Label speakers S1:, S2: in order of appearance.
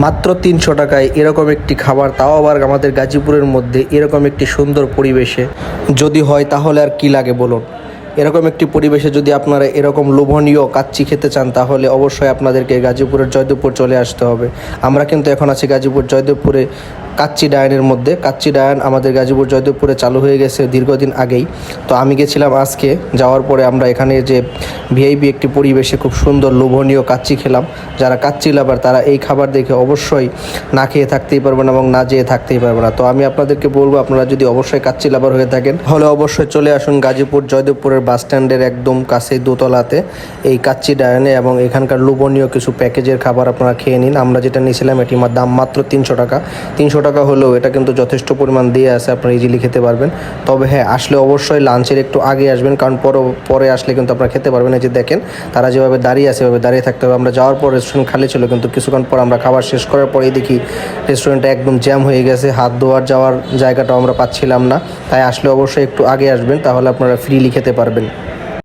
S1: মাত্র ৩০০ টাকায় এরকম একটি খাবার, তাও আবার আমাদের গাজীপুরের মধ্যে এরকম একটি সুন্দর পরিবেশে যদি হয় তাহলে আর কি লাগে বলুন। এরকম একটি পরিবেশে যদি আপনারা এরকম লোভনীয় কাচ্চি খেতে চান তাহলে অবশ্যই আপনাদেরকে গাজীপুরের জয়দেবপুর চলে আসতে হবে। আমরা কিন্তু এখন আছি গাজীপুর জয়দেবপুরে কাচ্চি ডায়ানের মধ্যে। কাচ্চি ডায়ান আমাদের গাজীপুর জয়দেবপুরে চালু হয়ে গেছে দীর্ঘদিন আগেই। তো আমি গেছিলাম আজকে, যাওয়ার পরে আমরা এখানে যে ভিআইপি একটি পরিবেশে খুব সুন্দর লোভনীয় কাচ্চি খেলাম। যারা কাচ্চি লাভার তারা এই খাবার দেখে অবশ্যই না খেয়ে থাকতেই পারবেন এবং না যেয়ে থাকতেই পারবে না। তো আমি আপনাদেরকে বলবো, আপনারা যদি অবশ্যই কাচ্চি লাভার হয়ে থাকেন তাহলে অবশ্যই চলে আসুন গাজীপুর জয়দেবপুরের বাস স্ট্যান্ডের একদম কাছে দোতলাতে এই কাচ্চি ডায়ানে, এবং এখানকার লোভনীয় কিছু প্যাকেজের খাবার আপনারা খেয়ে নিন। আমরা যেটা নিয়েছিলাম এটির দাম মাত্র ৩০০ টাকা। ৩০০ টাকা হলেও এটা কিন্তু যথেষ্ট পরিমাণ দিয়ে আছে, আপনারা ইজিলি খেতে পারবেন। তবে হ্যাঁ, আসলে অবশ্যই লাঞ্চের একটু আগে আসবেন, কারণ পরে আসলে কিন্তু আপনারা খেতে পারবেন। এই যে দেখেন তারা যেভাবে দাঁড়িয়ে আছে সেভাবে দাঁড়িয়ে থাকতে হবে। আমরা যাওয়ার পর রেস্টুরেন্ট খালি ছিল, কিন্তু কিছুক্ষণ পর আমরা খাবার শেষ করার পরেই দেখি রেস্টুরেন্টটা একদম জ্যাম হয়ে গেছে, হাত ধোয়ার যাওয়ার জায়গাটাও আমরা পাচ্ছিলাম না। তাই আসলে অবশ্যই একটু আগে আসবেন, তাহলে আপনারা ফ্রিলি খেতে পারবেন।